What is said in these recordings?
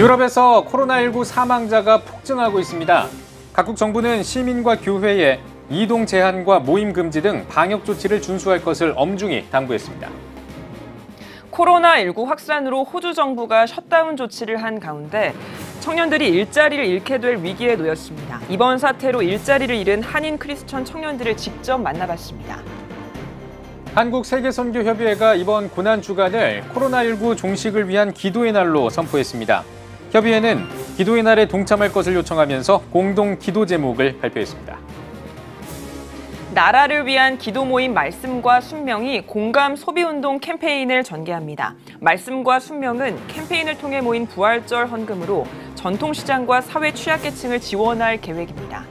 유럽에서 코로나19 사망자가 폭증하고 있습니다. 각국 정부는 시민과 교회에 이동 제한과 모임 금지 등 방역 조치를 준수할 것을 엄중히 당부했습니다. 코로나19 확산으로 호주 정부가 셧다운 조치를 한 가운데 청년들이 일자리를 잃게 될 위기에 놓였습니다. 이번 사태로 일자리를 잃은 한인 크리스천 청년들을 직접 만나봤습니다. 한국세계선교협의회가 이번 고난주간을 코로나19 종식을 위한 기도의 날로 선포했습니다. 협의회는 기도의 날에 동참할 것을 요청하면서 공동 기도 제목을 발표했습니다. 나라를 위한 기도 모임 말씀과 순명이 공감 소비운동 캠페인을 전개합니다. 말씀과 순명은 캠페인을 통해 모인 부활절 헌금으로 전통시장과 사회 취약계층을 지원할 계획입니다.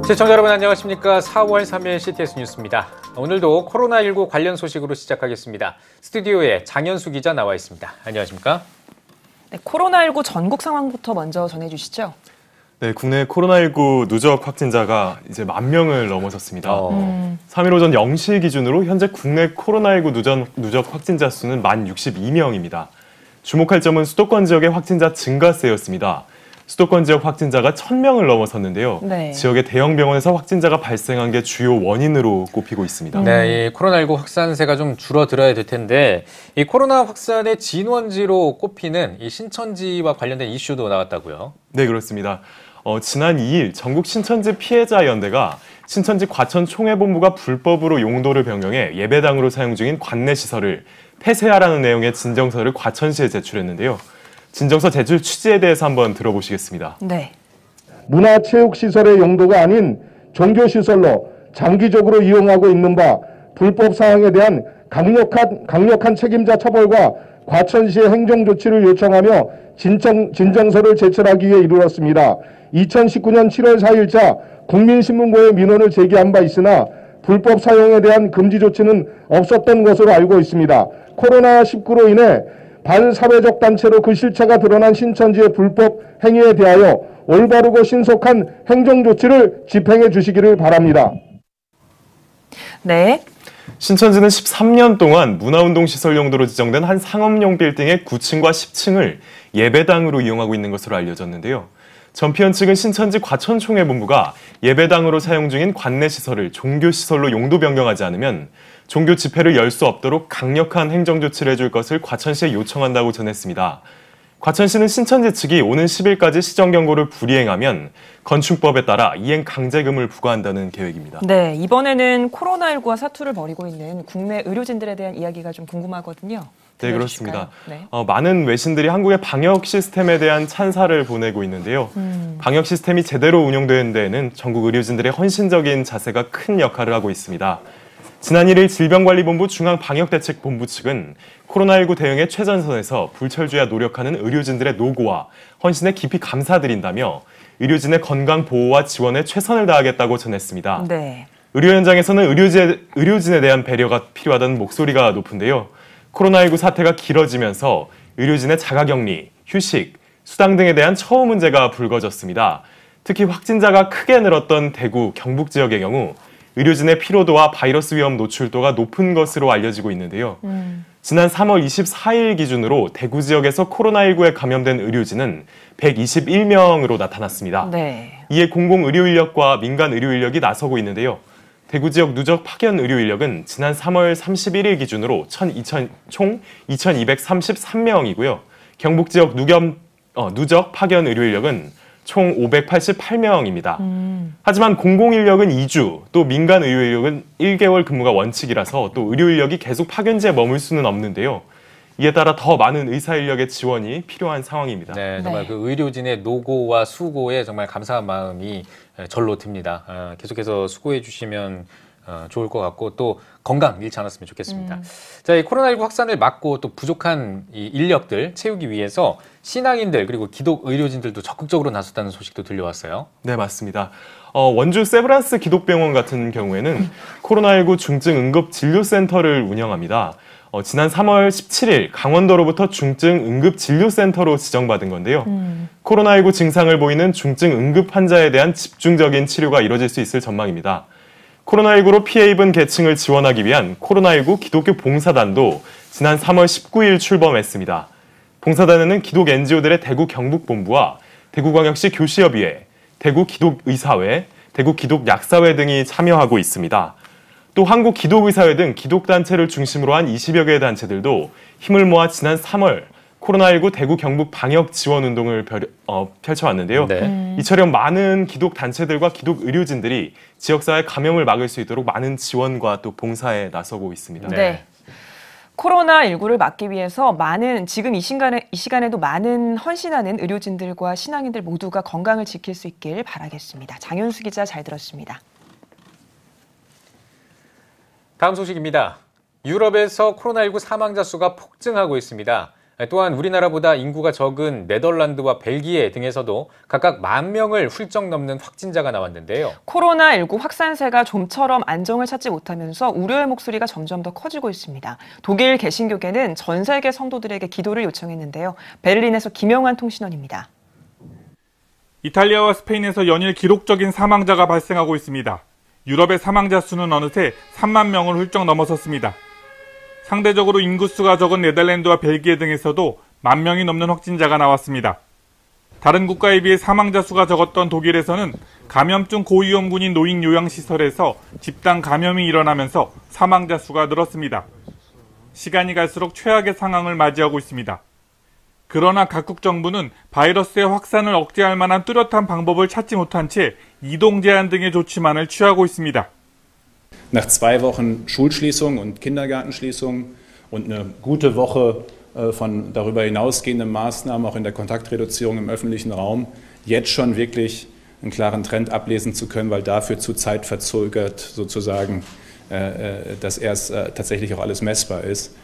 시청자 여러분 안녕하십니까. 4월 3일 CTS 뉴스입니다. 오늘도 코로나19 관련 소식으로 시작하겠습니다. 스튜디오에 장현수 기자 나와 있습니다. 안녕하십니까? 네, 코로나19 전국 상황부터 먼저 전해주시죠. 네, 국내 코로나19 누적 확진자가 이제 10,000명을 넘어섰습니다. 3일 오전 0시 기준으로 현재 국내 코로나19 누적 확진자 수는 10,062명입니다. 주목할 점은 수도권 지역의 확진자 증가세였습니다. 수도권 지역 확진자가 1,000명을 넘어섰는데요. 네. 지역의 대형 병원에서 확진자가 발생한 게 주요 원인으로 꼽히고 있습니다. 네, 이 코로나19 확산세가 좀 줄어들어야 될 텐데 이 코로나 확산의 진원지로 꼽히는 이 신천지와 관련된 이슈도 나왔다고요? 네, 그렇습니다. 지난 2일 전국 신천지 피해자연대가 신천지 과천총회본부가 불법으로 용도를 변경해 예배당으로 사용 중인 관내 시설을 폐쇄하라는 내용의 진정서를 과천시에 제출했는데요. 진정서 제출 취지에 대해서 한번 들어보시겠습니다. 네. 문화체육시설의 용도가 아닌 종교시설로 장기적으로 이용하고 있는 바 불법 사항에 대한 강력한 책임자 처벌과 과천시의 행정조치를 요청하며 진정서를 제출하기 위해 이르렀습니다. 2019년 7월 4일자 국민신문고에 민원을 제기한 바 있으나 불법 사용에 대한 금지 조치는 없었던 것으로 알고 있습니다. 코로나19로 인해 반사회적 단체로 그 실체가 드러난 신천지의 불법 행위에 대하여 올바르고 신속한 행정조치를 집행해 주시기를 바랍니다. 네. 신천지는 13년 동안 문화운동시설 용도로 지정된 한 상업용 빌딩의 9층과 10층을 예배당으로 이용하고 있는 것으로 알려졌는데요. 전피현 측은 신천지 과천총회본부가 예배당으로 사용 중인 관내 시설을 종교시설로 용도 변경하지 않으면 종교 집회를 열 수 없도록 강력한 행정조치를 해줄 것을 과천시에 요청한다고 전했습니다. 과천시는 신천지 측이 오는 10일까지 시정경고를 불이행하면 건축법에 따라 이행 강제금을 부과한다는 계획입니다. 네, 이번에는 코로나19와 사투를 벌이고 있는 국내 의료진들에 대한 이야기가 좀 궁금하거든요. 네, 그렇습니다. 네. 많은 외신들이 한국의 방역 시스템에 대한 찬사를 보내고 있는데요. 방역 시스템이 제대로 운영되는 데에는 전국 의료진들의 헌신적인 자세가 큰 역할을 하고 있습니다. 지난 1일 질병관리본부 중앙방역대책본부 측은 코로나19 대응의 최전선에서 불철주야 노력하는 의료진들의 노고와 헌신에 깊이 감사드린다며 의료진의 건강 보호와 지원에 최선을 다하겠다고 전했습니다. 네. 의료 현장에서는 의료진에 대한 배려가 필요하다는 목소리가 높은데요. 코로나19 사태가 길어지면서 의료진의 자가격리, 휴식, 수당 등에 대한 처우 문제가 불거졌습니다. 특히 확진자가 크게 늘었던 대구, 경북 지역의 경우 의료진의 피로도와 바이러스 위험 노출도가 높은 것으로 알려지고 있는데요. 지난 3월 24일 기준으로 대구 지역에서 코로나19에 감염된 의료진은 121명으로 나타났습니다. 네. 이에 공공의료인력과 민간의료인력이 나서고 있는데요. 대구 지역 누적 파견 의료 인력은 지난 3월 31일 기준으로 총 2,233명이고요. 경북 지역 누적 파견 의료 인력은 총 588명입니다. 하지만 공공인력은 2주, 또 민간 의료 인력은 1개월 근무가 원칙이라서 또 의료 인력이 계속 파견지에 머물 수는 없는데요. 이에 따라 더 많은 의사 인력의 지원이 필요한 상황입니다. 네, 정말 그 의료진의 노고와 수고에 정말 감사한 마음이 절로 듭니다. 계속해서 수고해 주시면 좋을 것 같고 또 건강 잃지 않았으면 좋겠습니다. 자, 이 코로나19 확산을 막고 또 부족한 이 인력들 채우기 위해서 신앙인들 그리고 기독 의료진들도 적극적으로 나섰다는 소식도 들려왔어요. 네, 맞습니다. 원주 세브란스 기독병원 같은 경우에는 코로나19 중증 응급 진료센터를 운영합니다. 지난 3월 17일 강원도로부터 중증 응급 진료센터로 지정받은 건데요. 코로나19 증상을 보이는 중증 응급 환자에 대한 집중적인 치료가 이뤄질 수 있을 전망입니다. 코로나19로 피해 입은 계층을 지원하기 위한 코로나19 기독교 봉사단도 지난 3월 19일 출범했습니다. 봉사단에는 기독 NGO들의 대구 경북본부와 대구광역시 교시협의회, 대구 기독의사회, 대구 기독약사회 등이 참여하고 있습니다. 또 한국기독의사회 등 기독단체를 중심으로 한 20여 개의 단체들도 힘을 모아 지난 3월 코로나19 대구 경북 방역 지원 운동을 펼쳐왔는데요. 네. 이처럼 많은 기독 단체들과 기독 의료진들이 지역사회 감염을 막을 수 있도록 많은 지원과 또 봉사에 나서고 있습니다. 네. 코로나19를 막기 위해서 지금 이 시간에도 많은 헌신하는 의료진들과 신앙인들 모두가 건강을 지킬 수 있길 바라겠습니다. 장윤수 기자 잘 들었습니다. 다음 소식입니다. 유럽에서 코로나19 사망자 수가 폭증하고 있습니다. 또한 우리나라보다 인구가 적은 네덜란드와 벨기에 등에서도 각각 10,000명을 훌쩍 넘는 확진자가 나왔는데요. 코로나19 확산세가 좀처럼 안정을 찾지 못하면서 우려의 목소리가 점점 더 커지고 있습니다. 독일 개신교계는 전 세계 성도들에게 기도를 요청했는데요. 베를린에서 김영환 통신원입니다. 이탈리아와 스페인에서 연일 기록적인 사망자가 발생하고 있습니다. 유럽의 사망자 수는 어느새 3만 명을 훌쩍 넘어섰습니다. 상대적으로 인구수가 적은 네덜란드와 벨기에 등에서도 10,000명이 넘는 확진자가 나왔습니다. 다른 국가에 비해 사망자 수가 적었던 독일에서는 감염증 고위험군인 노인 요양시설에서 집단 감염이 일어나면서 사망자 수가 늘었습니다. 시간이 갈수록 최악의 상황을 맞이하고 있습니다. 그러나 각국 정부는 바이러스의 확산을 억제할 만한 뚜렷한 방법을 찾지 못한 채 이동 제한 등의 조치만을 취하고 있습니다. Nach 2 Wochen Schulschließung und Kindergartenschließung und eine gute Woche von darüber hinausgehenden Maßnahmen auch in der Kontaktreduzierung im öffentlichen Raum jetzt schon wirklich einen klaren Trend ablesen zu können, weil dafür zu zeitverzögert sozusagen dass erst tatsächlich auch alles messbar ist.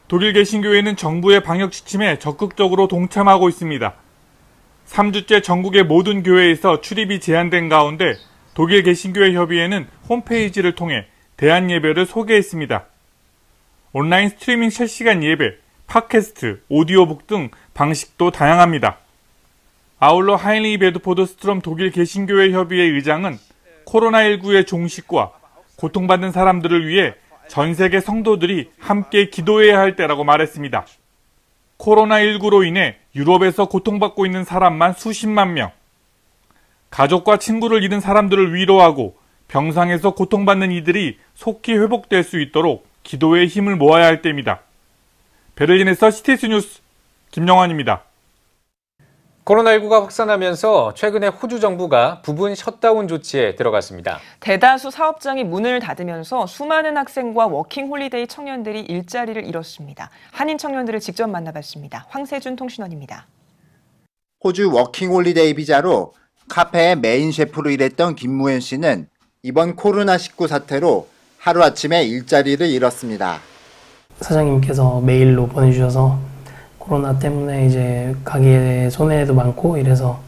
독일 개신교회는 정부의 방역 지침에 적극적으로 동참하고 있습니다. 3주째 전국의 모든 교회에서 출입이 제한된 가운데 독일 개신교회 협의회는 홈페이지를 통해 대안 예배를 소개했습니다. 온라인 스트리밍 실시간 예배, 팟캐스트, 오디오북 등 방식도 다양합니다. 아울러 하인리 베드포드 스트롬 독일 개신교회 협의회 의장은 코로나19의 종식과 고통받는 사람들을 위해 전 세계 성도들이 함께 기도해야 할 때라고 말했습니다. 코로나19로 인해 유럽에서 고통받고 있는 사람만 수십만 명, 가족과 친구를 잃은 사람들을 위로하고 병상에서 고통받는 이들이 속히 회복될 수 있도록 기도의 힘을 모아야 할 때입니다. 베를린에서 CTS 뉴스 김영환입니다. 코로나19가 확산하면서 최근에 호주 정부가 부분 셧다운 조치에 들어갔습니다. 대다수 사업장이 문을 닫으면서 수많은 학생과 워킹홀리데이 청년들이 일자리를 잃었습니다. 한인 청년들을 직접 만나봤습니다. 황세준 통신원입니다. 호주 워킹홀리데이 비자로 카페의 메인 셰프로 일했던 김무현 씨는 이번 코로나19 사태로 하루아침에 일자리를 잃었습니다. 사장님께서 메일로 보내주셔서 코로나 때문에 이제 가게에 손해도 많고 이래서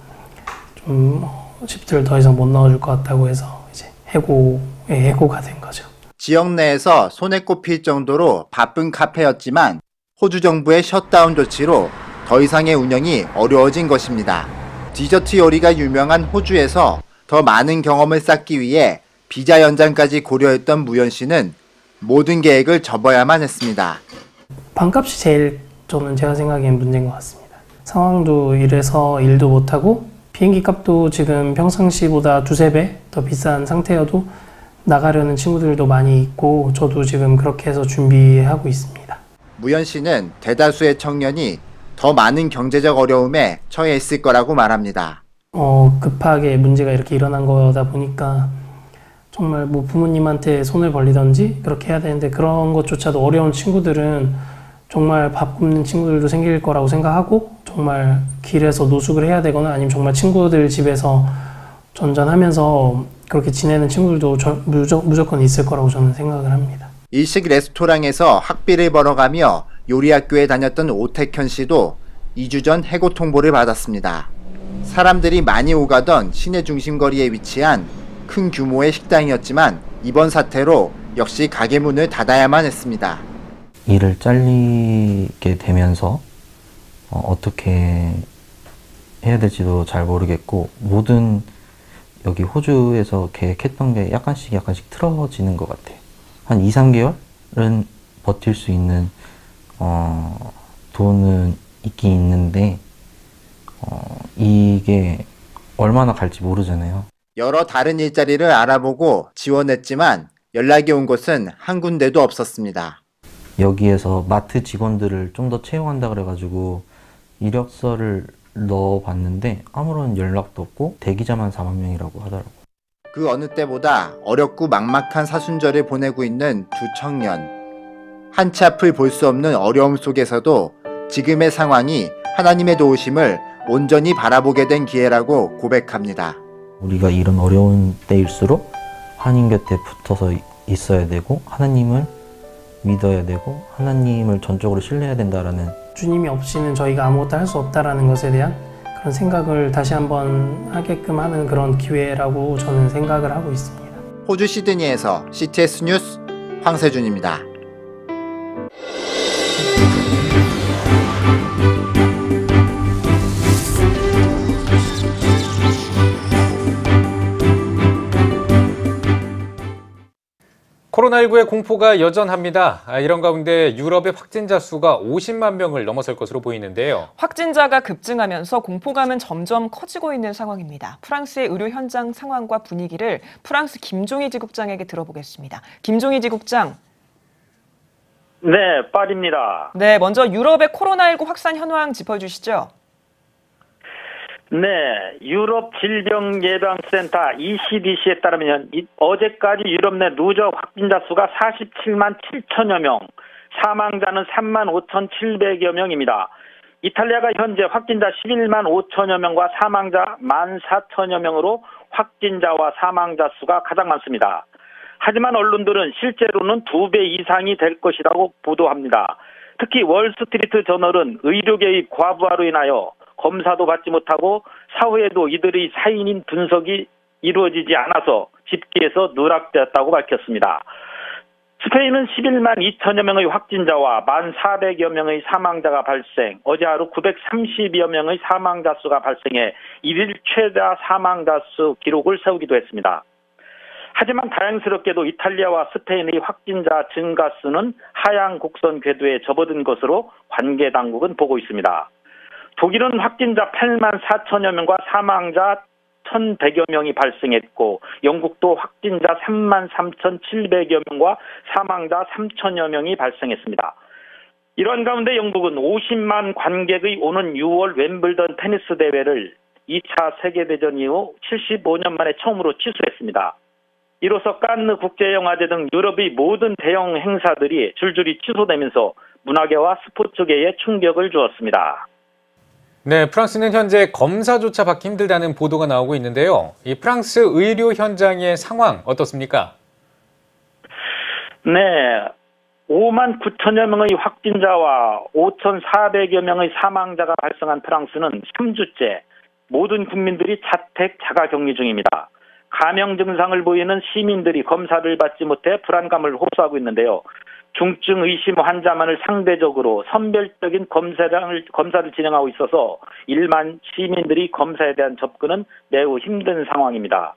좀 집들 더 이상 못 넣어줄 것 같다고 해서 이제 해고가 된 거죠. 지역 내에서 손에 꼽힐 정도로 바쁜 카페였지만 호주 정부의 셧다운 조치로 더 이상의 운영이 어려워진 것입니다. 디저트 요리가 유명한 호주에서 더 많은 경험을 쌓기 위해 비자 연장까지 고려했던 무현 씨는 모든 계획을 접어야만 했습니다. 반값이 제일 제가 생각엔 문제인 것 같습니다. 상황도 이래서 일도 못하고 비행기 값도 지금 평상시보다 2~3배 더 비싼 상태여도 나가려는 친구들도 많이 있고 저도 지금 그렇게 해서 준비하고 있습니다. 무현 씨는 대다수의 청년이 더 많은 경제적 어려움에 처해 있을 거라고 말합니다. 급하게 문제가 이렇게 일어난 거다 보니까 정말 뭐 부모님한테 손을 벌리던지 그렇게 해야 되는데 그런 것조차도 어려운 친구들은 정말 밥 굶는 친구들도 생길 거라고 생각하고 정말 길에서 노숙을 해야 되거나 아니면 정말 친구들 집에서 전전하면서 그렇게 지내는 친구들도 무조건 있을 거라고 저는 생각을 합니다. 일식 레스토랑에서 학비를 벌어가며 요리학교에 다녔던 오택현 씨도 2주 전 해고 통보를 받았습니다. 사람들이 많이 오가던 시내 중심 거리에 위치한 큰 규모의 식당이었지만 이번 사태로 역시 가게 문을 닫아야만 했습니다. 일을 잘리게 되면서 어떻게 해야 될지도 잘 모르겠고, 모든 여기 호주에서 계획했던 게 약간씩 틀어지는 것 같아요. 한 2, 3개월은 버틸 수 있는 돈은 있긴 있는데 이게 얼마나 갈지 모르잖아요. 여러 다른 일자리를 알아보고 지원했지만 연락이 온 곳은 한 군데도 없었습니다. 여기에서 마트 직원들을 좀 더 채용한다 그래가지고 이력서를 넣어봤는데 아무런 연락도 없고 대기자만 4만 명이라고 하더라고요. 그 어느 때보다 어렵고 막막한 사순절을 보내고 있는 두 청년. 한치 앞을 볼 수 없는 어려움 속에서도 지금의 상황이 하나님의 도우심을 온전히 바라보게 된 기회라고 고백합니다. 우리가 이런 어려운 때일수록 하나님 곁에 붙어서 있어야 되고, 하나님을 믿어야 되고, 하나님을 전적으로 신뢰해야 된다라는, 주님이 없이는 저희가 아무것도 할 수 없다라는 것에 대한 그런 생각을 다시 한번 하게끔 하는 그런 기회라고 저는 생각을 하고 있습니다. 호주 시드니에서 CTS 뉴스 황세준입니다. 코로나19의 공포가 여전합니다. 이런 가운데 유럽의 확진자 수가 50만 명을 넘어설 것으로 보이는데요. 확진자가 급증하면서 공포감은 점점 커지고 있는 상황입니다. 프랑스의 의료 현장 상황과 분위기를 프랑스 김종희 지국장에게 들어보겠습니다. 김종희 지국장. 네, 파리입니다. 네, 먼저 유럽의 코로나19 확산 현황 짚어주시죠. 네, 유럽 질병예방센터 ECDC에 따르면 어제까지 유럽 내 누적 확진자 수가 47만 7천여 명, 사망자는 3만 5,700여 명입니다. 이탈리아가 현재 확진자 11만 5천여 명과 사망자 1만 4천여 명으로 확진자와 사망자 수가 가장 많습니다. 하지만 언론들은 실제로는 2배 이상이 될 것이라고 보도합니다. 특히 월스트리트 저널은 의료계의 과부하로 인하여 검사도 받지 못하고 사후에도 이들의 사인인 분석이 이루어지지 않아서 집계에서 누락되었다고 밝혔습니다. 스페인은 11만 2천여 명의 확진자와 1만 400여 명의 사망자가 발생, 어제 하루 930여 명의 사망자 수가 발생해 일일 최다 사망자 수 기록을 세우기도 했습니다. 하지만 다행스럽게도 이탈리아와 스페인의 확진자 증가 수는 하향 곡선 궤도에 접어든 것으로 관계 당국은 보고 있습니다. 독일은 확진자 8만 4천여 명과 사망자 1,100여 명이 발생했고, 영국도 확진자 3만 3,700여 명과 사망자 3천여 명이 발생했습니다. 이런 가운데 영국은 50만 관객의 오는 6월 웸블던 테니스 대회를 2차 세계대전 이후 75년 만에 처음으로 취소했습니다. 이로써 칸느 국제영화제 등 유럽의 모든 대형 행사들이 줄줄이 취소되면서 문화계와 스포츠계에 충격을 주었습니다. 네, 프랑스는 현재 검사조차 받기 힘들다는 보도가 나오고 있는데요. 이 프랑스 의료 현장의 상황 어떻습니까? 네, 5만 9천여 명의 확진자와 5,400여 명의 사망자가 발생한 프랑스는 3주째 모든 국민들이 자택 자가격리 중입니다. 감염 증상을 보이는 시민들이 검사를 받지 못해 불안감을 호소하고 있는데요. 중증 의심 환자만을 상대적으로 선별적인 검사를 진행하고 있어서 일반 시민들이 검사에 대한 접근은 매우 힘든 상황입니다.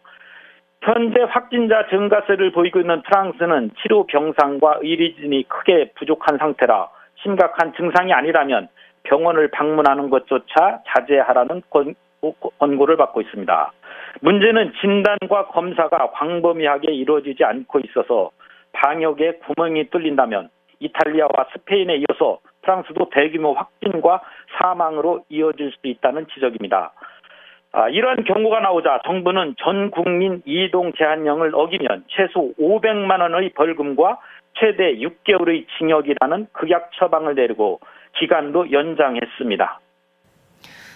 현재 확진자 증가세를 보이고 있는 프랑스는 치료 병상과 의료진이 크게 부족한 상태라 심각한 증상이 아니라면 병원을 방문하는 것조차 자제하라는 권고를 받고 있습니다. 문제는 진단과 검사가 광범위하게 이루어지지 않고 있어서 방역에 구멍이 뚫린다면 이탈리아와 스페인에 이어서 프랑스도 대규모 확진과 사망으로 이어질 수 있다는 지적입니다. 이러한 경고가 나오자 정부는 전 국민 이동 제한령을 어기면 최소 500만 원의 벌금과 최대 6개월의 징역이라는 극약 처방을 내리고 기간도 연장했습니다.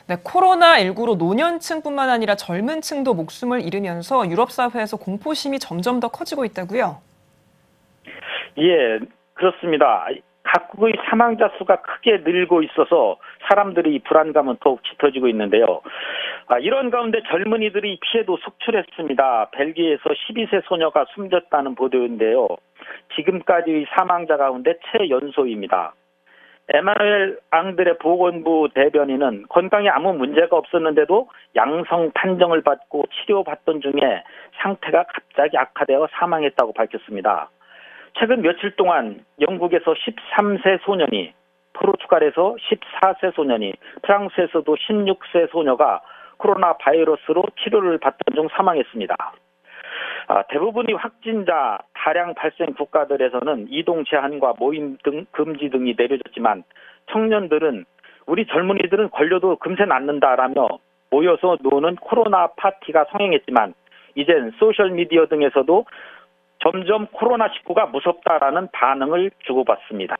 네, 코로나19로 노년층뿐만 아니라 젊은 층도 목숨을 잃으면서 유럽 사회에서 공포심이 점점 더 커지고 있다고요? 예, 그렇습니다. 각국의 사망자 수가 크게 늘고 있어서 사람들의 불안감은 더욱 짙어지고 있는데요. 이런 가운데 젊은이들이 피해도 속출했습니다. 벨기에에서 12세 소녀가 숨졌다는 보도인데요. 지금까지의 사망자 가운데 최연소입니다. 에마누엘 앙드레 보건부 대변인은 건강에 아무 문제가 없었는데도 양성 판정을 받고 치료받던 중에 상태가 갑자기 악화되어 사망했다고 밝혔습니다. 최근 며칠 동안 영국에서 13세 소년이, 포르투갈에서 14세 소년이, 프랑스에서도 16세 소녀가 코로나 바이러스로 치료를 받던 중 사망했습니다. 대부분의 확진자 다량 발생 국가들에서는 이동 제한과 모임 등 금지 등이 내려졌지만 청년들은 우리 젊은이들은 걸려도 금세 낫는다라며 모여서 노는 코로나 파티가 성행했지만 이젠 소셜미디어 등에서도 점점 코로나19가 무섭다라는 반응을 주고받습니다.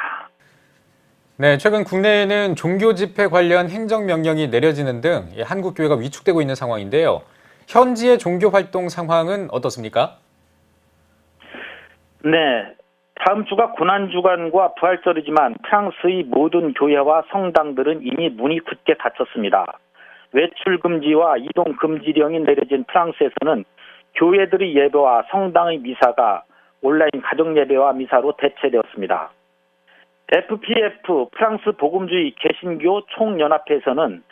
네, 최근 국내에는 종교 집회 관련 행정명령이 내려지는 등 한국 교회가 위축되고 있는 상황인데요. 현지의 종교 활동 상황은 어떻습니까? 네, 다음 주가 고난주간과 부활절이지만 프랑스의 모든 교회와 성당들은 이미 문이 굳게 닫혔습니다. 외출 금지와 이동 금지령이 내려진 프랑스에서는 교회들의 예배와 성당의 미사가 온라인 가정 예배와 미사로 대체되었습니다. FPF 프랑스 복음주의 개신교 총연합회에서는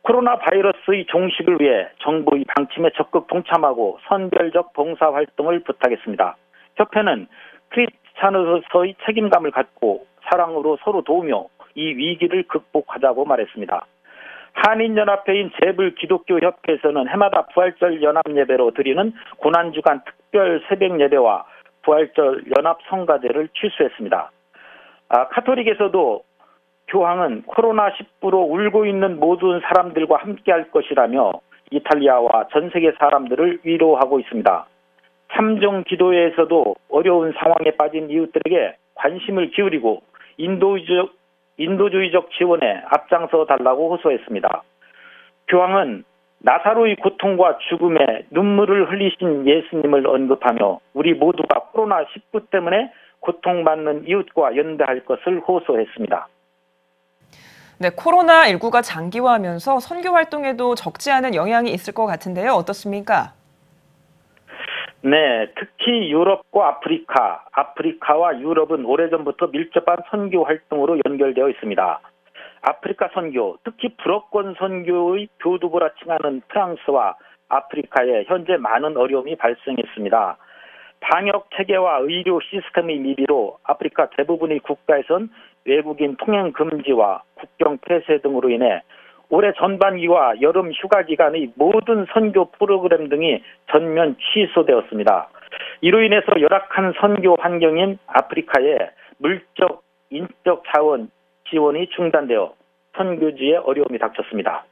코로나 바이러스의 종식을 위해 정부의 방침에 적극 동참하고 선별적 봉사활동을 부탁했습니다. 협회는 크리스찬으로서의 책임감을 갖고 사랑으로 서로 도우며 이 위기를 극복하자고 말했습니다. 한인연합회인 재불기독교협회에서는 해마다 부활절 연합예배로 드리는 고난주간 특별 새벽예배와 부활절 연합성가대를 취소했습니다. 카톨릭에서도 교황은 코로나19로 울고 있는 모든 사람들과 함께할 것이라며 이탈리아와 전 세계 사람들을 위로하고 있습니다. 참정 기도회에서도 어려운 상황에 빠진 이웃들에게 관심을 기울이고 인도주의적 지원에 앞장서 달라고 호소했습니다. 교황은 나사로의 고통과 죽음에 눈물을 흘리신 예수님을 언급하며 우리 모두가 코로나19 때문에 고통받는 이웃과 연대할 것을 호소했습니다. 네, 코로나19가 장기화하면서 선교 활동에도 적지 않은 영향이 있을 것 같은데요. 어떻습니까? 네, 특히 유럽과 아프리카와 유럽은 오래전부터 밀접한 선교 활동으로 연결되어 있습니다. 아프리카 선교, 특히 불어권 선교의 교두보라 칭하는 프랑스와 아프리카에 현재 많은 어려움이 발생했습니다. 방역 체계와 의료 시스템의 미비로 아프리카 대부분의 국가에선 외국인 통행 금지와 국경 폐쇄 등으로 인해 올해 전반기와 여름 휴가 기간의 모든 선교 프로그램 등이 전면 취소되었습니다. 이로 인해서 열악한 선교 환경인 아프리카의 물적, 인적 자원 지원이 중단되어 선교지에 어려움이 닥쳤습니다.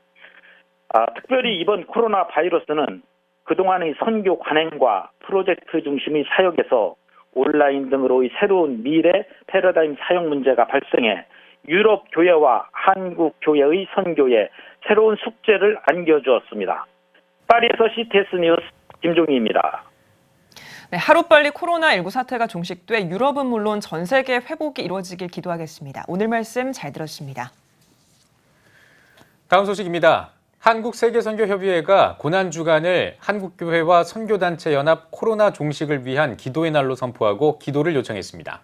특별히 이번 코로나 바이러스는 그동안의 선교 관행과 프로젝트 중심의 사역에서 온라인 등으로의 새로운 미래 패러다임 사역 문제가 발생해 유럽 교회와 한국 교회의 선교에 새로운 숙제를 안겨주었습니다. 파리에서 CTS 뉴스 김종희입니다. 네, 하루빨리 코로나19 사태가 종식돼 유럽은 물론 전 세계 회복이 이루어지길 기도하겠습니다. 오늘 말씀 잘 들었습니다. 다음 소식입니다. 한국세계선교협의회가 고난주간을 한국교회와 선교단체 연합 코로나 종식을 위한 기도의 날로 선포하고 기도를 요청했습니다.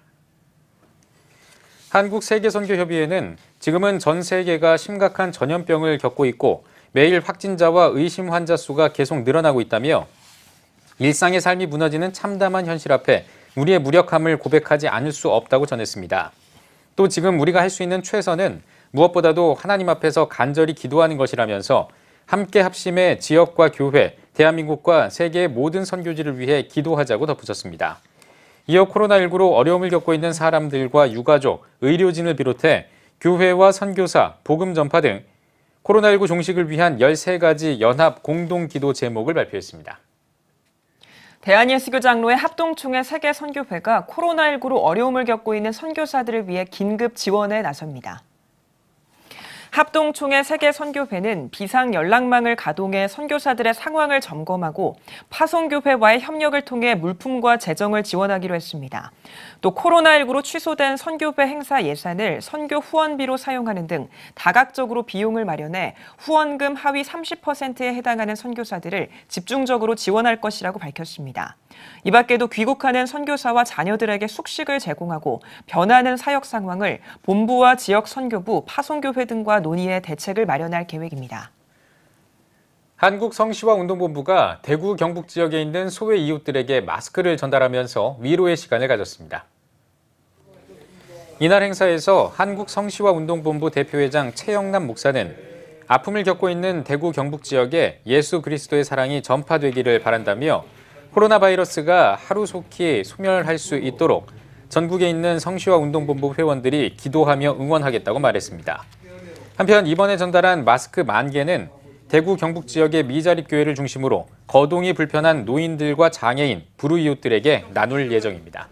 한국세계선교협의회는 지금은 전 세계가 심각한 전염병을 겪고 있고 매일 확진자와 의심 환자 수가 계속 늘어나고 있다며 일상의 삶이 무너지는 참담한 현실 앞에 우리의 무력함을 고백하지 않을 수 없다고 전했습니다. 또 지금 우리가 할 수 있는 최선은 무엇보다도 하나님 앞에서 간절히 기도하는 것이라면서 함께 합심해 지역과 교회, 대한민국과 세계의 모든 선교지를 위해 기도하자고 덧붙였습니다. 이어 코로나19로 어려움을 겪고 있는 사람들과 유가족, 의료진을 비롯해 교회와 선교사, 복음 전파 등 코로나19 종식을 위한 13가지 연합 공동기도 제목을 발표했습니다. 대한예수교 장로회 합동총회 세계선교회가 코로나19로 어려움을 겪고 있는 선교사들을 위해 긴급 지원에 나섭니다. 합동총회 세계 선교회는 비상 연락망을 가동해 선교사들의 상황을 점검하고 파송교회와의 협력을 통해 물품과 재정을 지원하기로 했습니다. 또 코로나19로 취소된 선교회 행사 예산을 선교 후원비로 사용하는 등 다각적으로 비용을 마련해 후원금 하위 30%에 해당하는 선교사들을 집중적으로 지원할 것이라고 밝혔습니다. 이 밖에도 귀국하는 선교사와 자녀들에게 숙식을 제공하고 변하는 사역 상황을 본부와 지역 선교부, 파송교회 등과 논의해 대책을 마련할 계획입니다. 한국성시화운동본부가 대구 경북 지역에 있는 소외 이웃들에게 마스크를 전달하면서 위로의 시간을 가졌습니다. 이날 행사에서 한국성시화운동본부 대표회장 최영남 목사는 아픔을 겪고 있는 대구 경북 지역에 예수 그리스도의 사랑이 전파되기를 바란다며 코로나 바이러스가 하루속히 소멸할 수 있도록 전국에 있는 성시화운동본부 회원들이 기도하며 응원하겠다고 말했습니다. 한편 이번에 전달한 마스크 10,000개는 대구 경북 지역의 미자립 교회를 중심으로 거동이 불편한 노인들과 장애인, 불우이웃들에게 나눌 예정입니다.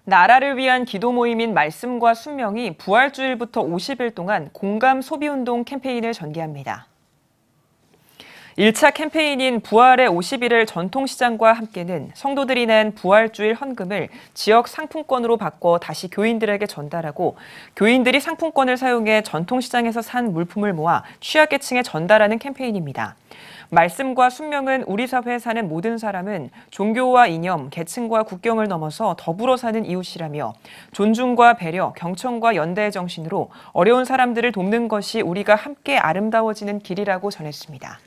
나라를 위한 기도 모임인 말씀과 순명이 부활주일부터 50일 동안 공감 소비운동 캠페인을 전개합니다. 1차 캠페인인 부활의 50일을 전통시장과 함께는 성도들이 낸 부활주일 헌금을 지역 상품권으로 바꿔 다시 교인들에게 전달하고 교인들이 상품권을 사용해 전통시장에서 산 물품을 모아 취약계층에 전달하는 캠페인입니다. 말씀과 순명은 우리 사회에 사는 모든 사람은 종교와 이념, 계층과 국경을 넘어서 더불어 사는 이웃이라며 존중과 배려, 경청과 연대의 정신으로 어려운 사람들을 돕는 것이 우리가 함께 아름다워지는 길이라고 전했습니다.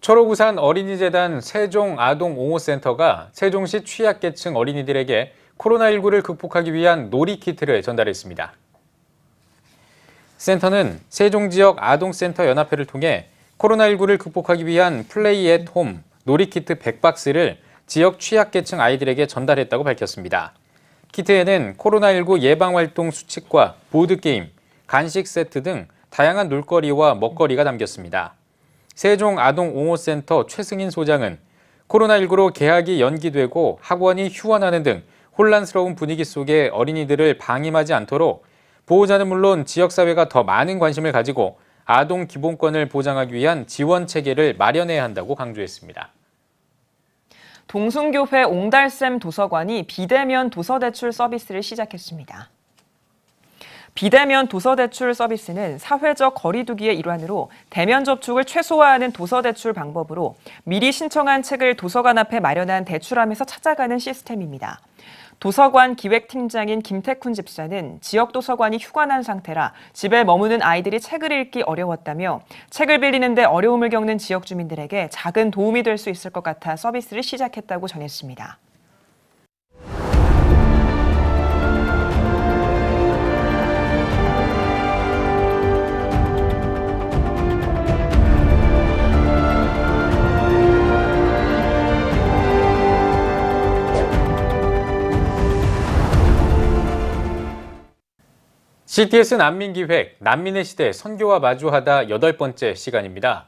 초록우산 어린이재단 세종아동옹호센터가 세종시 취약계층 어린이들에게 코로나19를 극복하기 위한 놀이키트를 전달했습니다. 센터는 세종지역 아동센터 연합회를 통해 코로나19를 극복하기 위한 플레이 앳 홈 놀이키트 100박스를 지역 취약계층 아이들에게 전달했다고 밝혔습니다. 키트에는 코로나19 예방활동 수칙과 보드게임, 간식 세트 등 다양한 놀거리와 먹거리가 담겼습니다. 세종아동옹호센터 최승인 소장은 코로나19로 개학이 연기되고 학원이 휴원하는 등 혼란스러운 분위기 속에 어린이들을 방임하지 않도록 보호자는 물론 지역사회가 더 많은 관심을 가지고 아동 기본권을 보장하기 위한 지원 체계를 마련해야 한다고 강조했습니다. 동순교회 옹달샘 도서관이 비대면 도서대출 서비스를 시작했습니다. 비대면 도서대출 서비스는 사회적 거리두기의 일환으로 대면 접촉을 최소화하는 도서대출 방법으로 미리 신청한 책을 도서관 앞에 마련한 대출함에서 찾아가는 시스템입니다. 도서관 기획팀장인 김태훈 집사는 지역 도서관이 휴관한 상태라 집에 머무는 아이들이 책을 읽기 어려웠다며 책을 빌리는데 어려움을 겪는 지역 주민들에게 작은 도움이 될 수 있을 것 같아 서비스를 시작했다고 전했습니다. CTS 난민기획, 난민의 시대 선교와 마주하다 8번째 시간입니다.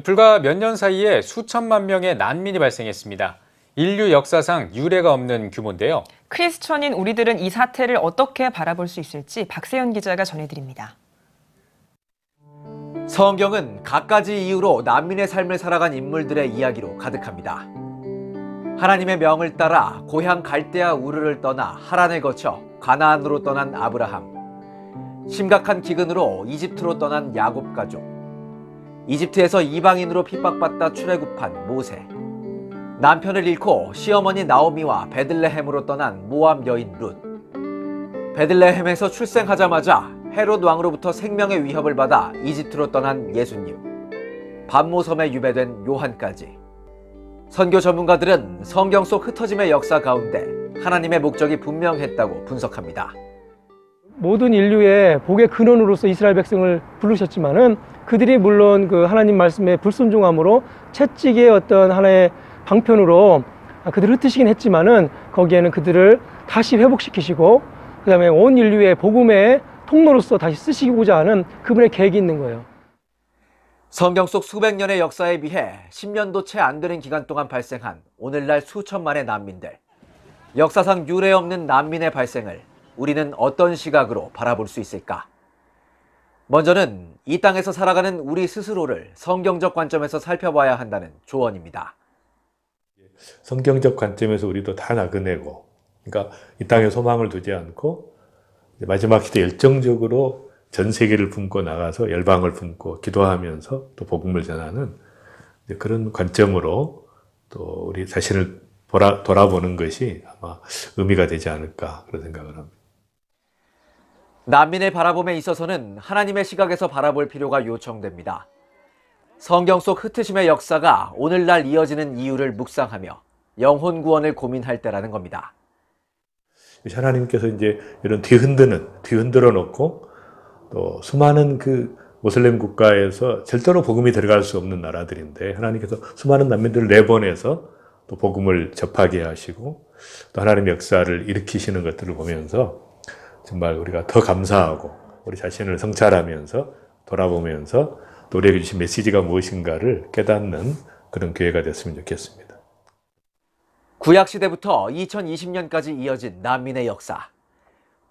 불과 몇 년 사이에 수천만 명의 난민이 발생했습니다. 인류 역사상 유례가 없는 규모인데요. 크리스천인 우리들은 이 사태를 어떻게 바라볼 수 있을지 박세현 기자가 전해드립니다. 성경은 갖가지 이유로 난민의 삶을 살아간 인물들의 이야기로 가득합니다. 하나님의 명을 따라 고향 갈대아 우르를 떠나 하란을 거쳐 가나안으로 떠난 아브라함, 심각한 기근으로 이집트로 떠난 야곱 가족, 이집트에서 이방인으로 핍박받다 출애굽한 모세, 남편을 잃고 시어머니 나오미와 베들레헴으로 떠난 모압 여인 룻, 베들레헴에서 출생하자마자 헤롯 왕으로부터 생명의 위협을 받아 이집트로 떠난 예수님, 반모섬에 유배된 요한까지. 선교 전문가들은 성경 속 흩어짐의 역사 가운데 하나님의 목적이 분명했다고 분석합니다. 모든 인류의 복의 근원으로서 이스라엘 백성을 부르셨지만은 그들이 물론 그 하나님 말씀에 불순종함으로 채찍의 어떤 하나의 방편으로 그들을 흩으시긴 했지만은 거기에는 그들을 다시 회복시키시고 그다음에 온 인류의 복음의 통로로서 다시 쓰시고자 하는 그분의 계획이 있는 거예요. 성경 속 수백 년의 역사에 비해 10년도 채 안 되는 기간 동안 발생한 오늘날 수천만의 난민들. 역사상 유례 없는 난민의 발생을 우리는 어떤 시각으로 바라볼 수 있을까? 먼저는 이 땅에서 살아가는 우리 스스로를 성경적 관점에서 살펴봐야 한다는 조언입니다. 성경적 관점에서 우리도 다 나그네고, 그러니까 이 땅에 소망을 두지 않고 마지막 시대 열정적으로 전 세계를 품고 나가서 열방을 품고 기도하면서 또 복음을 전하는 그런 관점으로 또 우리 자신을 돌아보는 것이 아마 의미가 되지 않을까 그런 생각을 합니다. 난민의 바라봄에 있어서는 하나님의 시각에서 바라볼 필요가 요청됩니다. 성경 속 흩으심의 역사가 오늘날 이어지는 이유를 묵상하며 영혼 구원을 고민할 때라는 겁니다. 하나님께서 이제 이런 뒤흔들어 놓고 또 수많은 그 모슬렘 국가에서 절대로 복음이 들어갈 수 없는 나라들인데 하나님께서 수많은 난민들을 내보내서 또 복음을 접하게 하시고 또 하나님의 역사를 일으키시는 것들을 보면서 정말 우리가 더 감사하고 우리 자신을 성찰하면서 돌아보면서 또 우리에게 주신 메시지가 무엇인가를 깨닫는 그런 기회가 됐으면 좋겠습니다. 구약시대부터 2020년까지 이어진 난민의 역사.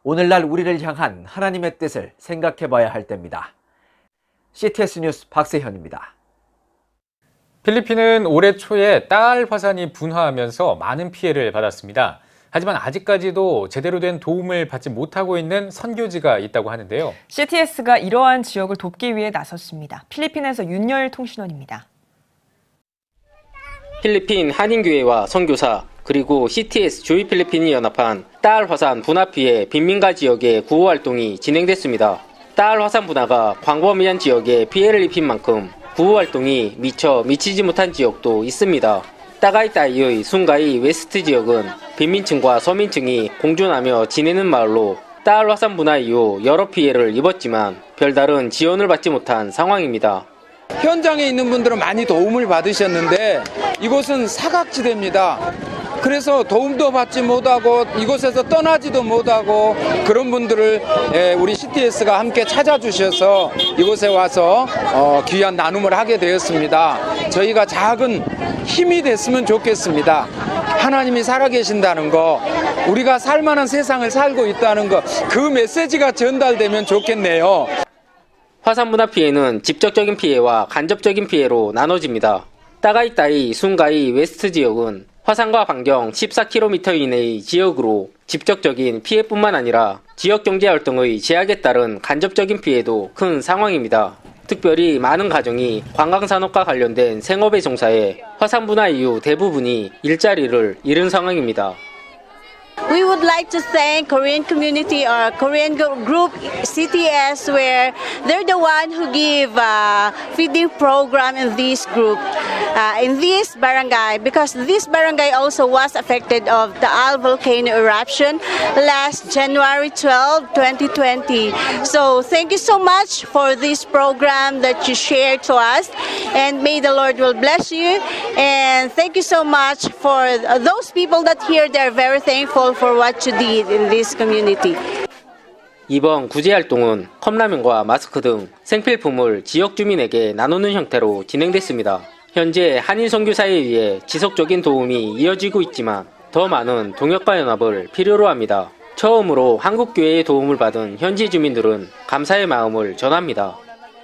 오늘날 우리를 향한 하나님의 뜻을 생각해 봐야 할 때입니다. CTS 뉴스 박세현입니다. 필리핀은 올해 초에 딸 화산이 분화하면서 많은 피해를 받았습니다. 하지만 아직까지도 제대로 된 도움을 받지 못하고 있는 선교지가 있다고 하는데요. CTS가 이러한 지역을 돕기 위해 나섰습니다. 필리핀에서 윤여일 통신원입니다. 필리핀 한인교회와 선교사 그리고 CTS 조이 필리핀이 연합한 딸 화산 분화 피해 빈민가 지역의 구호 활동이 진행됐습니다. 딸 화산 분화가 광범위한 지역에 피해를 입힌 만큼 구호 활동이 미처 미치지 못한 지역도 있습니다. 따가이따이의 숭가이 웨스트 지역은 빈민층과 서민층이 공존하며 지내는 마을로 딸 화산 분화 이후 여러 피해를 입었지만 별다른 지원을 받지 못한 상황입니다. 현장에 있는 분들은 많이 도움을 받으셨는데 이곳은 사각지대입니다. 그래서 도움도 받지 못하고 이곳에서 떠나지도 못하고 그런 분들을 우리 CTS가 함께 찾아주셔서 이곳에 와서 귀한 나눔을 하게 되었습니다. 저희가 작은 힘이 됐으면 좋겠습니다. 하나님이 살아계신다는 거, 우리가 살만한 세상을 살고 있다는 거, 그 메시지가 전달되면 좋겠네요. 화산 분화 피해는 직접적인 피해와 간접적인 피해로 나눠집니다. 따가이따이 숭가이 웨스트 지역은 화산과 반경 14km 이내의 지역으로 직접적인 피해뿐만 아니라 지역 경제 활동의 제약에 따른 간접적인 피해도 큰 상황입니다. 특별히 많은 가정이 관광산업과 관련된 생업에 종사해 화산 분화 이후 대부분이 일자리를 잃은 상황입니다. We would like to thank Korean community or Korean group CTS, where they're the one who give feeding program in this group, in this barangay, because this barangay also was affected of the Al volcano eruption last January 12, 2020. So thank you so much for this program that you shared to us, and may the Lord will bless you. And thank you so much for those people that here. They're very thankful for what you did in this community. 이번 구제 활동은 컵라면과 마스크 등 생필품을 지역 주민에게 나누는 형태로 진행됐습니다. 현재 한인 선교사에 의해 지속적인 도움이 이어지고 있지만 더 많은 동역과 연합을 필요로 합니다. 처음으로 한국교회의 도움을 받은 현지 주민들은 감사의 마음을 전합니다.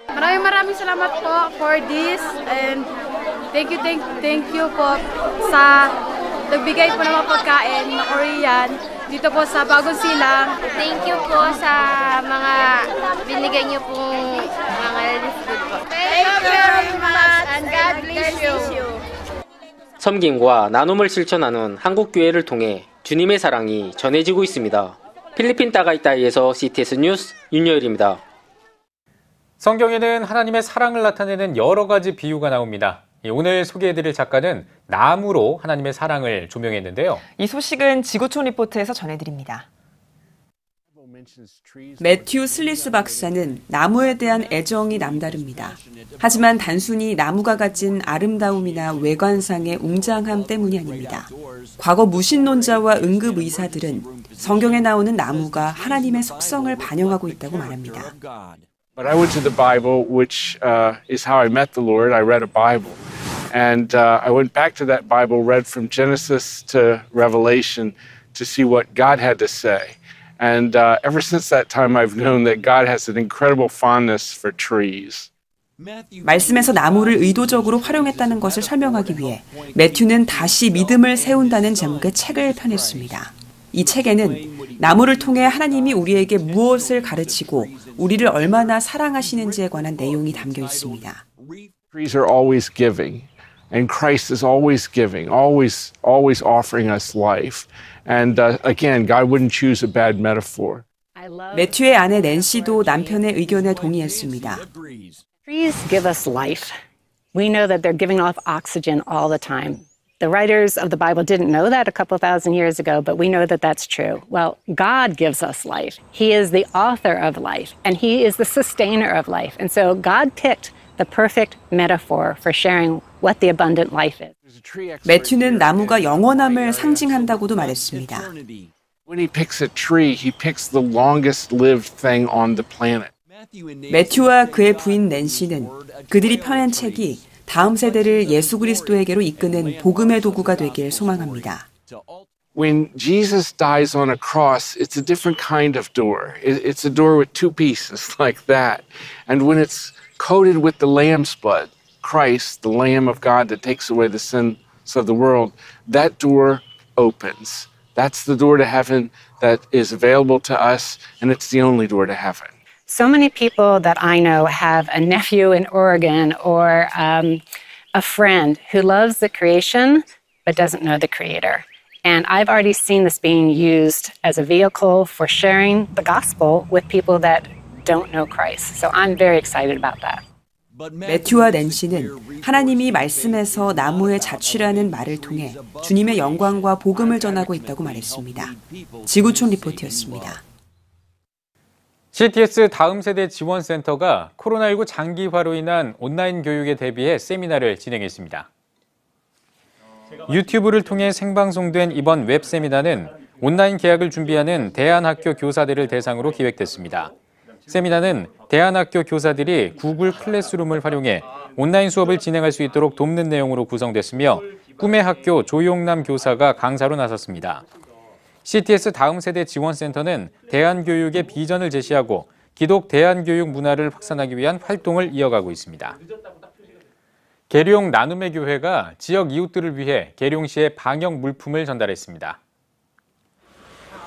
Maraming salamat po for this, and thank you po sa nagbigay po ng mga pagkain na Korean dito po sa Bagong Silang. Thank you po sa mga binigay niyo pong mga relief food po. Thank you very much and God bless you. 섬김과 나눔을 실천하는 한국교회를 통해 주님의 사랑이 전해지고 있습니다. 필리핀 따가이따이에서 CTS 뉴스 윤여일입니다. 성경에는 하나님의 사랑을 나타내는 여러 가지 비유가 나옵니다. 오늘 소개해드릴 작가는 나무로 하나님의 사랑을 조명했는데요. 이 소식은 지구촌 리포트에서 전해드립니다. 매튜 슬리스 박사는 나무에 대한 애정이 남다릅니다. 하지만 단순히 나무가 가진 아름다움이나 외관상의 웅장함 때문이 아닙니다. 과거 무신론자와 응급의사들은 성경에 나오는 나무가 하나님의 속성을 반영하고 있다고 말합니다. But I went to the Bible, which is how I met the Lord. I read a Bible. And I went back to that Bible, read from Genesis to Revelation to see what God had to say. And ever since that time, I've known that God has an incredible fondness for trees. 말씀에서 나무를 의도적으로 활용했다는 것을 설명하기 위해 매튜는 다시 믿음을 세운다는 제목의 책을 펴냈습니다. 이 책에는 나무를 통해 하나님이 우리에게 무엇을 가르치고 우리를 얼마나 사랑하시는지에 관한 내용이 담겨 있습니다. Trees are always giving, and Christ is always giving, always offering us life. And again, God wouldn't choose a bad metaphor. 매튜의 아내 낸시도 남편의 의견에 동의했습니다. Trees give us life. We know that they're giving off oxygen all the time. The writers of the Bible didn't know that a couple thousand years ago, but we know that that's true. Well, God gives us life. He is the author of life, and He is the sustainer of life. And so God picked the perfect metaphor for sharing what the abundant life is. 매튜는 나무가 영원함을 상징한다고도 말했습니다. When he picks a tree, he picks the longest lived thing on the planet. 매튜와 그의 부인 낸시는 그들이 펴낸 책이 다음 세대를 예수 그리스도에게로 이끄는 복음의 도구가 되길 소망합니다. When Jesus dies on a cross, it's a different kind of door. It's a door with two pieces like that. And when it's coated with the lamb's blood, Christ, the Lamb of God that takes away the sins of the world, that door opens. That's the door to heaven that is available to us, and it's the only door to heaven. So many people that I know have a nephew in Oregon or a friend who loves the creation but doesn't know the Creator. And I've already seen this being used as a vehicle for sharing the gospel with people that don't know Christ. So I'm very excited about that. 매튜와 낸시는 하나님이 말씀에서 나무의 자취라는 말을 통해 주님의 영광과 복음을 전하고 있다고 말했습니다. 지구촌 리포트였습니다. CTS 다음 세대 지원센터가 코로나19 장기화로 인한 온라인 교육에 대비해 세미나를 진행했습니다. 유튜브를 통해 생방송된 이번 웹 세미나는 온라인 개학을 준비하는 대안학교 교사들을 대상으로 기획됐습니다. 세미나는 대안학교 교사들이 구글 클래스룸을 활용해 온라인 수업을 진행할 수 있도록 돕는 내용으로 구성됐으며 꿈의 학교 조용남 교사가 강사로 나섰습니다. CTS 다음 세대 지원센터는 대안교육의 비전을 제시하고 기독 대안교육 문화를 확산하기 위한 활동을 이어가고 있습니다. 계룡 나눔의 교회가 지역 이웃들을 위해 계룡시에 방역 물품을 전달했습니다.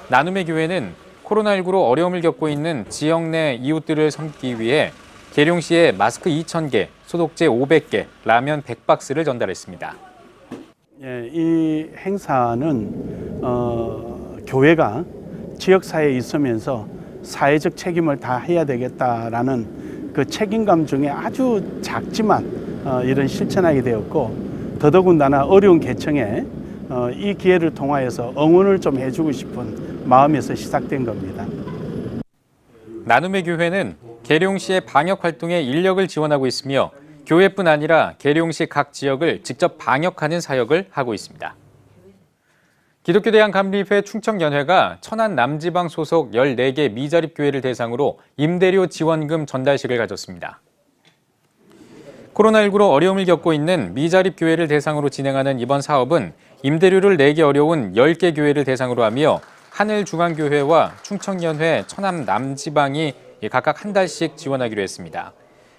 나눔의 교회는 코로나19로 어려움을 겪고 있는 지역 내 이웃들을 섬기기 위해 계룡시에 마스크 2,000개, 소독제 500개, 라면 100박스를 전달했습니다. 이 행사는 교회가 지역사회에 있으면서 사회적 책임을 다해야 되겠다라는 그 책임감 중에 아주 작지만 이런 실천하게 되었고 더더군다나 어려운 계층에 이 기회를 통하여서 응원을 좀 해주고 싶은 마음에서 시작된 겁니다. 나눔의 교회는 계룡시의 방역 활동에 인력을 지원하고 있으며 교회뿐 아니라 계룡시 각 지역을 직접 방역하는 사역을 하고 있습니다. 기독교대안감리회 충청연회가 천안 남지방 소속 14개 미자립 교회를 대상으로 임대료 지원금 전달식을 가졌습니다. 코로나19로 어려움을 겪고 있는 미자립 교회를 대상으로 진행하는 이번 사업은 임대료를 내기 어려운 10개 교회를 대상으로 하며 하늘중앙교회와 충청연회 천안 남지방이 각각 한 달씩 지원하기로 했습니다.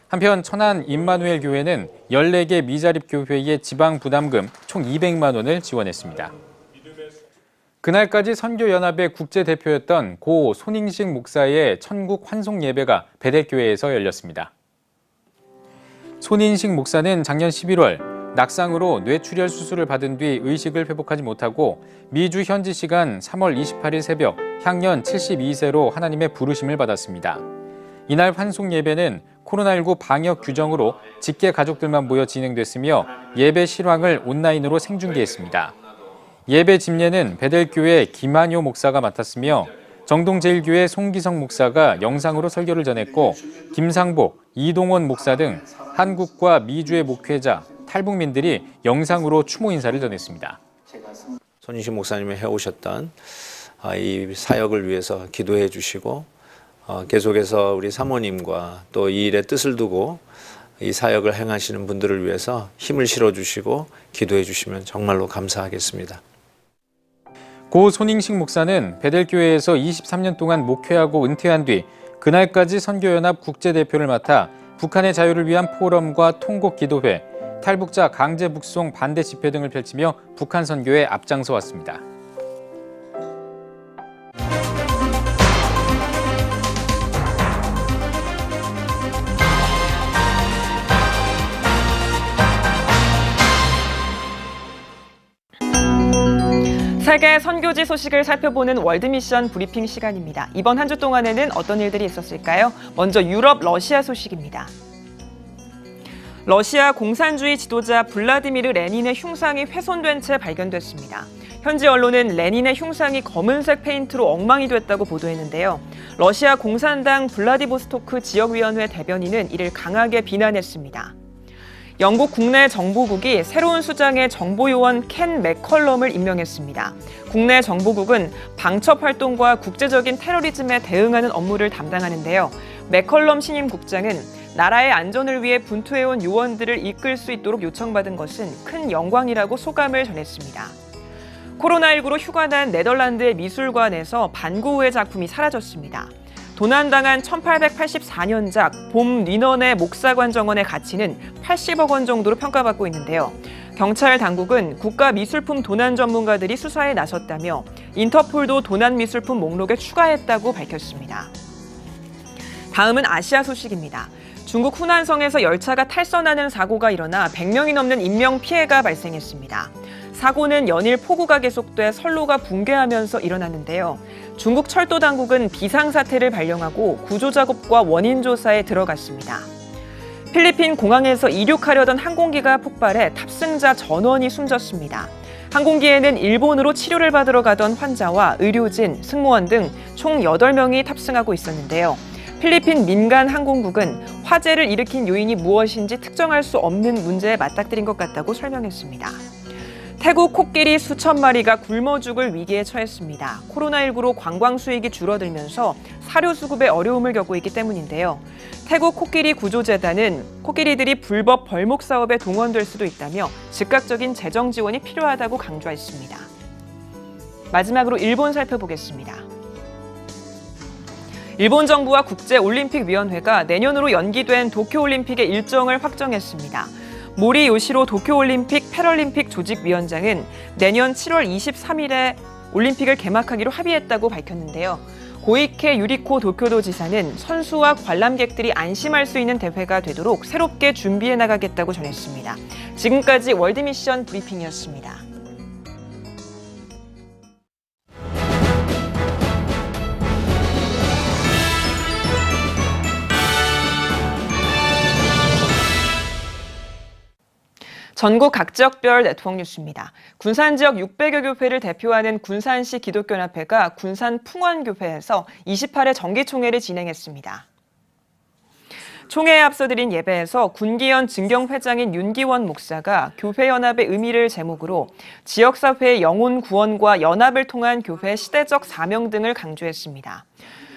한편 천안 임마누엘 교회는 14개 미자립 교회의 지방 부담금 총 200만 원을 지원했습니다. 그날까지 선교연합의 국제대표였던 고 손인식 목사의 천국 환송 예배가 배대교회에서 열렸습니다. 손인식 목사는 작년 11월 낙상으로 뇌출혈 수술을 받은 뒤 의식을 회복하지 못하고 미주 현지 시간 3월 28일 새벽 향년 72세로 하나님의 부르심을 받았습니다. 이날 환송 예배는 코로나19 방역 규정으로 직계 가족들만 모여 진행됐으며 예배 실황을 온라인으로 생중계했습니다. 예배 집례는 베델교회 김한효 목사가 맡았으며 정동제일교회 송기성 목사가 영상으로 설교를 전했고 김상복, 이동원 목사 등 한국과 미주의 목회자, 탈북민들이 영상으로 추모 인사를 전했습니다. 손인식 목사님이 해오셨던 이 사역을 위해서 기도해 주시고 계속해서 우리 사모님과 또 이 일에 뜻을 두고 이 사역을 행하시는 분들을 위해서 힘을 실어주시고 기도해 주시면 정말로 감사하겠습니다. 고 손잉식 목사는 베델교회에서 23년 동안 목회하고 은퇴한 뒤 그날까지 선교연합 국제대표를 맡아 북한의 자유를 위한 포럼과 통곡기도회, 탈북자 강제 북송 반대 집회 등을 펼치며 북한 선교에 앞장서 왔습니다. 세계 선교지 소식을 살펴보는 월드미션 브리핑 시간입니다. 이번 한 주 동안에는 어떤 일들이 있었을까요? 먼저 유럽, 러시아 소식입니다. 러시아 공산주의 지도자 블라디미르 레닌의 흉상이 훼손된 채 발견됐습니다. 현지 언론은 레닌의 흉상이 검은색 페인트로 엉망이 됐다고 보도했는데요. 러시아 공산당 블라디보스토크 지역위원회 대변인은 이를 강하게 비난했습니다. 영국 국내 정보국이 새로운 수장의 정보요원 켄 맥컬럼을 임명했습니다. 국내 정보국은 방첩 활동과 국제적인 테러리즘에 대응하는 업무를 담당하는데요. 맥컬럼 신임 국장은 나라의 안전을 위해 분투해온 요원들을 이끌 수 있도록 요청받은 것은 큰 영광이라고 소감을 전했습니다. 코로나19로 휴관한 네덜란드의 미술관에서 반고흐의 작품이 사라졌습니다. 도난당한 1884년작 봄 뉘넌의 목사관 정원의 가치는 80억 원 정도로 평가받고 있는데요. 경찰 당국은 국가미술품 도난 전문가들이 수사에 나섰다며 인터폴도 도난 미술품 목록에 추가했다고 밝혔습니다. 다음은 아시아 소식입니다. 중국 후난성에서 열차가 탈선하는 사고가 일어나 100명이 넘는 인명피해가 발생했습니다. 사고는 연일 폭우가 계속돼 선로가 붕괴하면서 일어났는데요. 중국 철도 당국은 비상사태를 발령하고 구조작업과 원인 조사에 들어갔습니다. 필리핀 공항에서 이륙하려던 항공기가 폭발해 탑승자 전원이 숨졌습니다. 항공기에는 일본으로 치료를 받으러 가던 환자와 의료진, 승무원 등 총 8명이 탑승하고 있었는데요. 필리핀 민간항공국은 화재를 일으킨 요인이 무엇인지 특정할 수 없는 문제에 맞닥뜨린 것 같다고 설명했습니다. 태국 코끼리 수천 마리가 굶어 죽을 위기에 처했습니다. 코로나19로 관광 수익이 줄어들면서 사료 수급에 어려움을 겪고 있기 때문인데요. 태국 코끼리 구조재단은 코끼리들이 불법 벌목 사업에 동원될 수도 있다며 즉각적인 재정 지원이 필요하다고 강조했습니다. 마지막으로 일본 살펴보겠습니다. 일본 정부와 국제올림픽위원회가 내년으로 연기된 도쿄올림픽의 일정을 확정했습니다. 모리 요시로 도쿄올림픽 패럴림픽 조직위원장은 내년 7월 23일에 올림픽을 개막하기로 합의했다고 밝혔는데요. 고이케 유리코 도쿄도 지사는 선수와 관람객들이 안심할 수 있는 대회가 되도록 새롭게 준비해 나가겠다고 전했습니다. 지금까지 월드미션 브리핑이었습니다. 전국 각 지역별 네트워크 뉴스입니다. 군산 지역 600여 교회를 대표하는 군산시 기독교연합회가 군산 풍원교회에서 28회 정기총회를 진행했습니다. 총회에 앞서 드린 예배에서 군기연 증경회장인 윤기원 목사가 교회연합의 의미를 제목으로 지역사회의 영혼 구원과 연합을 통한 교회 시대적 사명 등을 강조했습니다.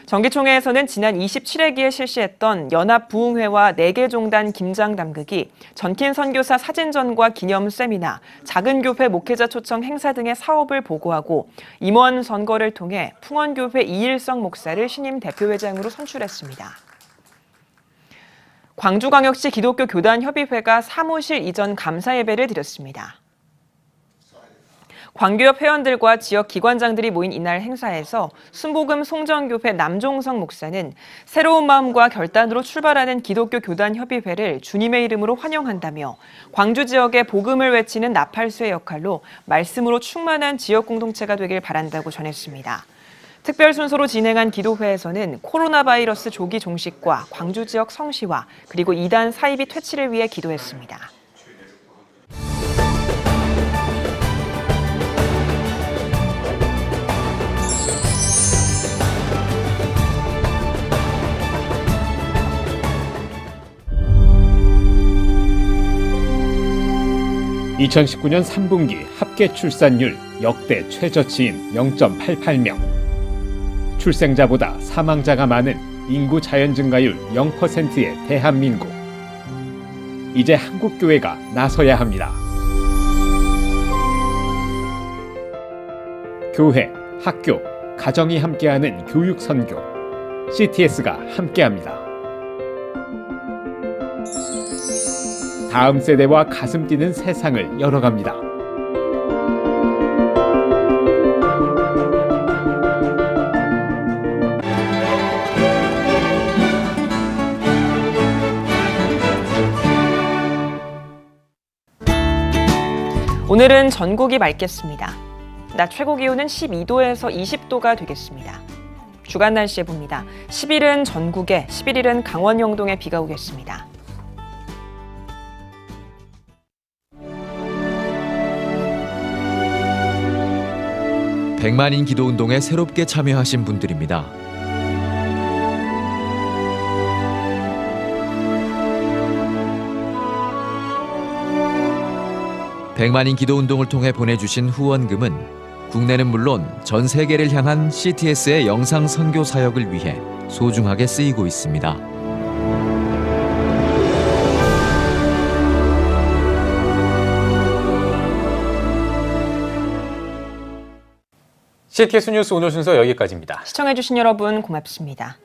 정기총회에서는 지난 27회기에 실시했던 연합부흥회와 4개 종단 김장 담그기, 전킨 선교사 사진전과 기념 세미나, 작은 교회 목회자 초청 행사 등의 사업을 보고하고 임원 선거를 통해 풍원교회 이일성 목사를 신임 대표회장으로 선출했습니다. 광주광역시 기독교 교단협의회가 사무실 이전 감사 예배를 드렸습니다. 광교협 회원들과 지역 기관장들이 모인 이날 행사에서 순복음 송정교회 남종성 목사는 새로운 마음과 결단으로 출발하는 기독교 교단협의회를 주님의 이름으로 환영한다며 광주 지역의 복음을 외치는 나팔수의 역할로 말씀으로 충만한 지역 공동체가 되길 바란다고 전했습니다. 특별 순서로 진행한 기도회에서는 코로나 바이러스 조기 종식과 광주 지역 성시화 그리고 이단 사이비 퇴치를 위해 기도했습니다. (2019년 3분기) 합계 출산율 역대 최저치인 0.88명. 출생자보다 사망자가 많은 인구 자연 증가율 0%의 대한민국. 이제 한국교회가 나서야 합니다. 교회, 학교, 가정이 함께하는 교육 선교. CTS가 함께합니다. 다음 세대와 가슴 뛰는 세상을 열어갑니다. 오늘은 전국이 맑겠습니다. 낮 최고 기온은 12도에서 20도가 되겠습니다. 주간 날씨 봅니다. 10일은 전국에, 11일은 강원 영동에 비가 오겠습니다. 백만인 기도운동에 새롭게 참여하신 분들입니다. 백만인 기도운동을 통해 보내주신 후원금은 국내는 물론 전 세계를 향한 CTS의 영상 선교 사역을 위해 소중하게 쓰이고 있습니다. CTS 뉴스 오늘 순서 여기까지입니다. 시청해주신 여러분 고맙습니다.